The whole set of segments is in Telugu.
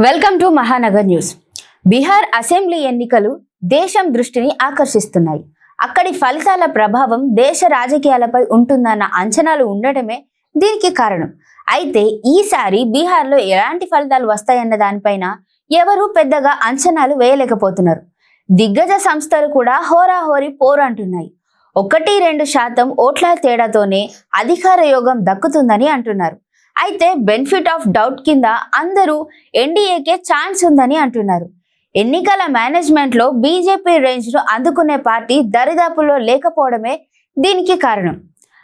Welcome to Mahanagar news. Bihar assembly ఎన్నికలు దేశం దృష్టిని ఆకర్షిస్తున్నాయి. అక్కడి ఫలితాల ప్రభావం దేశ రాజకీయాలపై ఉంటుందన్న అంచనాలు ఉండటమే దీనికి కారణం. అయితే ఈసారి బీహార్లో ఎలాంటి ఫలితాలు వస్తాయన్న దానిపైన ఎవరూ పెద్దగా అంచనాలు వేయలేకపోతున్నారు. దిగ్గజ సంస్థలు కూడా హోరాహోరీ పోరు అంటున్నాయి. 1-2% ఓట్ల తేడాతోనే అధికార యోగం దక్కుతుందని అంటున్నారు. అయితే బెనిఫిట్ ఆఫ్ డౌట్ కింద అందరూ ఎన్డీఏకే ఛాన్స్ ఉందని అంటున్నారు. ఎన్నికల మేనేజ్మెంట్ లో బీజేపీ రేంజ్ ను అందుకునే పార్టీ దరిదాపుల్లో లేకపోవడమే దీనికి కారణం.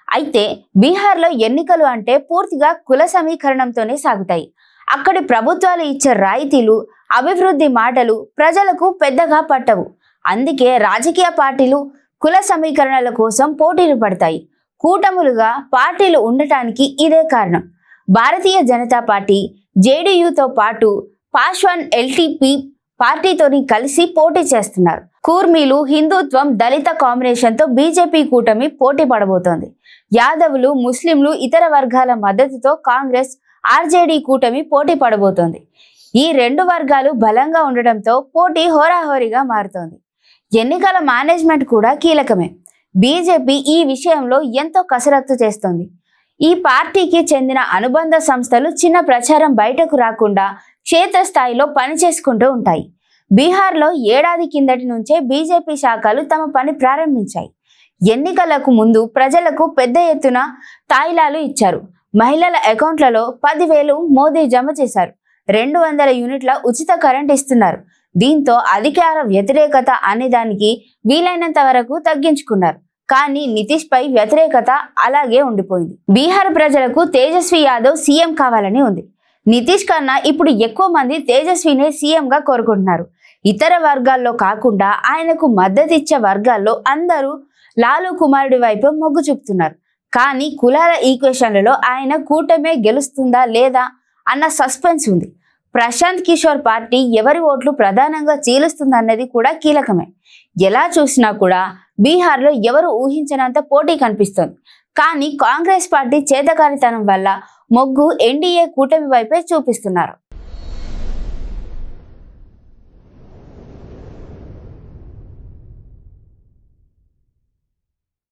అయితే బీహార్లో ఎన్నికలు అంటే పూర్తిగా కుల సమీకరణంతోనే సాగుతాయి. అక్కడి ప్రభుత్వాలు ఇచ్చే రాయితీలు, అభివృద్ధి మాటలు ప్రజలకు పెద్దగా పట్టవు. అందుకే రాజకీయ పార్టీలు కుల సమీకరణల కోసం పోటీలు పడతాయి. కూటములుగా పార్టీలు ఉండటానికి ఇదే కారణం. భారతీయ జనతా పార్టీ జేడీయూతో పాటు పాస్వాన్ ఎల్టీపీ పార్టీతోని కలిసి పోటీ చేస్తున్నారు. కూర్మీలు, హిందుత్వం, దళిత కాంబినేషన్ తో బీజేపీ కూటమి పోటీ పడబోతోంది. యాదవులు, ముస్లింలు, ఇతర వర్గాల మద్దతుతో కాంగ్రెస్, ఆర్జేడీ కూటమి పోటీ పడబోతోంది. ఈ రెండు వర్గాలు బలంగా ఉండడంతో పోటీ హోరాహోరీగా మారుతోంది. ఎన్నికల మేనేజ్మెంట్ కూడా కీలకమే. బీజేపీ ఈ విషయంలో ఎంతో కసరత్తు చేస్తోంది. ఈ పార్టీకి చెందిన అనుబంధ సంస్థలు చిన్న ప్రచారం బయటకు రాకుండా క్షేత్రస్థాయిలో పనిచేసుకుంటూ ఉంటాయి. బీహార్లో ఏడాది కిందటి నుంచే బీజేపీ శాఖలు తమ పని ప్రారంభించాయి. ఎన్నికలకు ముందు ప్రజలకు పెద్ద ఎత్తున తాయిలాలు ఇచ్చారు. మహిళల అకౌంట్లలో 10,000 మోదీ జమ చేశారు. 200 యూనిట్ల ఉచిత కరెంట్ ఇస్తున్నారు. దీంతో అధికార వ్యతిరేకత అనేదానికి వీలైనంత వరకు తగ్గించుకున్నారు. కానీ నితీష్ పై వ్యతిరేకత అలాగే ఉండిపోయింది. బీహార్ ప్రజలకు తేజస్వి యాదవ్ సీఎం కావాలని ఉంది. నితీష్ కన్నా ఇప్పుడు ఎక్కువ మంది తేజస్వినే సీఎంగా కోరుకుంటున్నారు. ఇతర వర్గాల్లో కాకుండా ఆయనకు మద్దతిచ్చే వర్గాల్లో అందరూ లాలూ కుమారుడి వైపు మొగ్గు చూపుతున్నారు. కానీ కులాల ఈక్వేషన్లలో ఆయన కూటమే గెలుస్తుందా లేదా అన్న సస్పెన్స్ ఉంది. ప్రశాంత్ కిషోర్ పార్టీ ఎవరి ఓట్లు ప్రధానంగా చీలుస్తుందన్నది కూడా కీలకమే. ఎలా చూసినా కూడా బీహార్లో ఎవరు ఊహించినంత పోటీ కనిపిస్తోంది. కానీ కాంగ్రెస్ పార్టీ చేతకానితనం వల్ల మొగ్గు ఎన్డీఏ కూటమి వైపే చూపిస్తున్నారు.